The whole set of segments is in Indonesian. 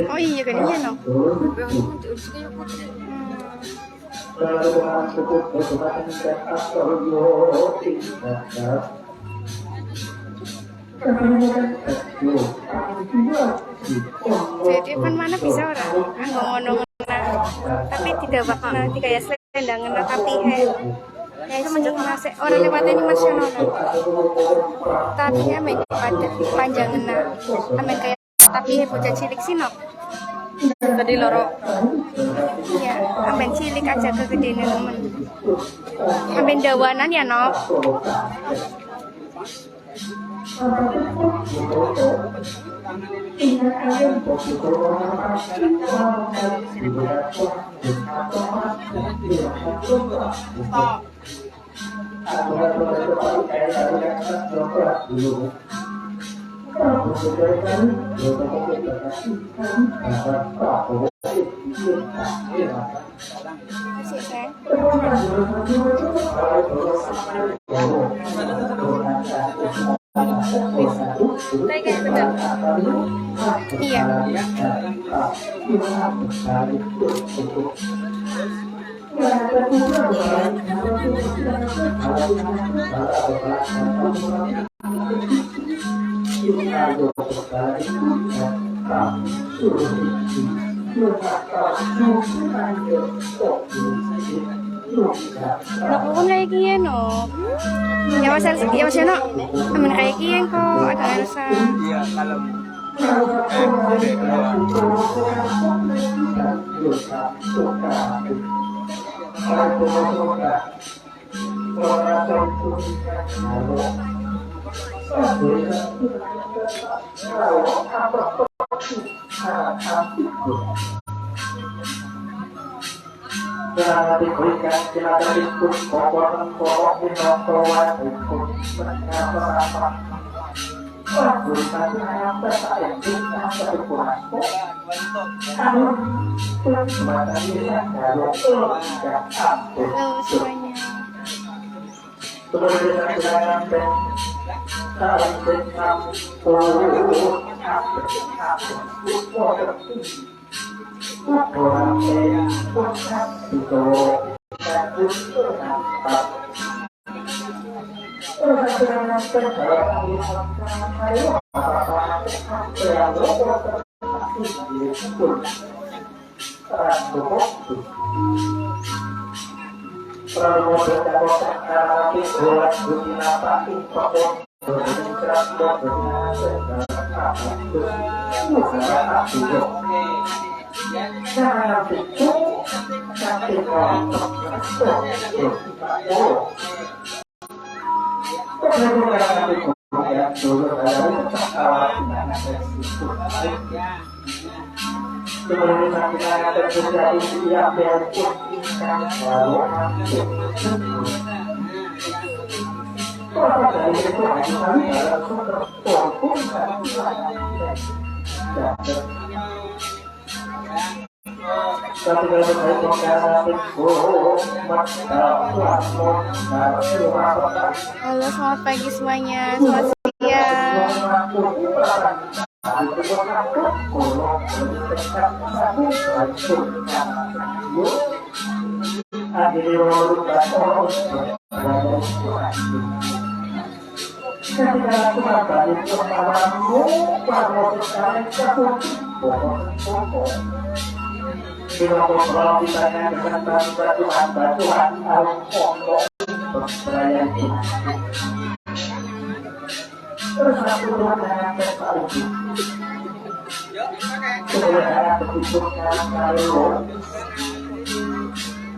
Oh iya kayaknya no. Jadi pan mana bisa orang ngomong tapi tidak bakal tiga ya selendangan tapi kayak semenjak masih orang lewat ini nasional tapi amin pada panjangan amin kayak tapi bocah cilik sih no tadi loro ya amin cilik aja kegedean temen amin dawanan ya no iya Nakukun kayak gini no. Ya mas no. Aman kayak gini kok agak rasa. Iya kalau. Jangan diberikan silakan ikut pokok di notowan ikut berapa berikan yang terbaik kita berkurang kalau semuanya kalau tidak ampun Semuanya sebenarnya dan saling bersama Halo, selamat pagi semuanya. Selamat siang. kalau ditanya dengan batuan pondok beraya terus aku dengan teknologi kemudian bentuknya lalu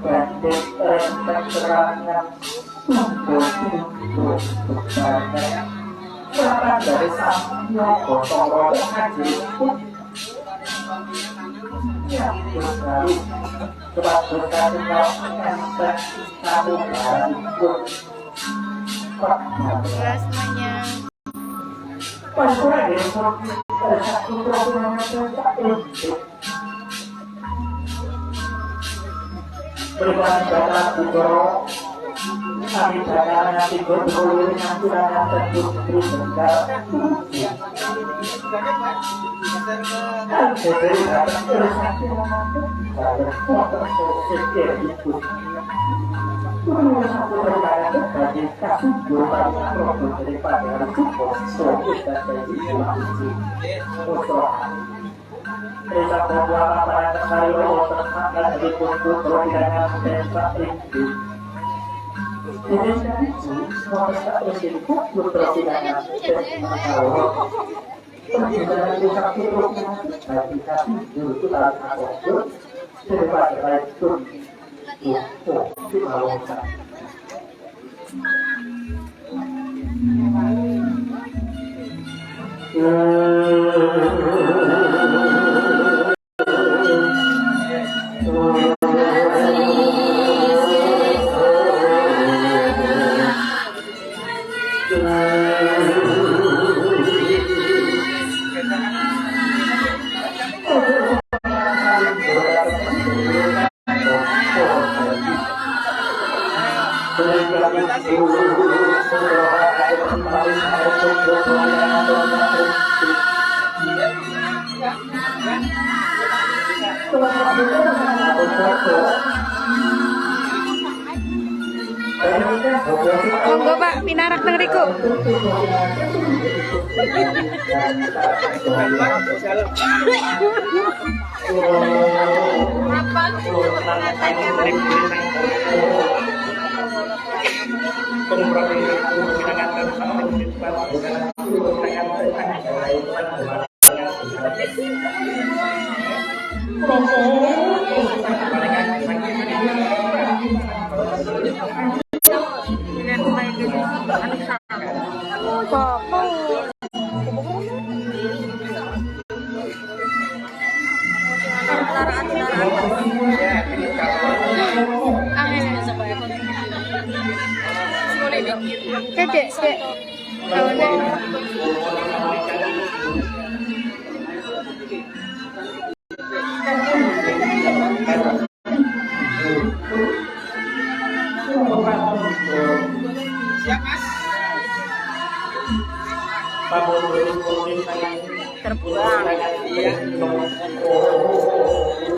pendek serangan untuk banyak berapa dari samnya gotong royong haji pun yang berkali sebab berkali yang satu hari pun Jelas semuanya. Pasrah dari satu program yang berikan data Google kami data nanti Google nanti data terbukti bentar dan diberi data terus nanti pada foto sosial itu satu perkara bagi kasus global problem daripada risiko sulit dan terjadi untuk Desa Pembuatan pada sekali tersangka dari untuk perundangan desa itu. Di desa itu, semua desa itu berperundangan desa perundangan desa itu bagi kami itu dalam akun daripada itu itu melakukan. Monggo Pak, pinarak nang riku. Dek. Siap Mas. Terpulang. Iya.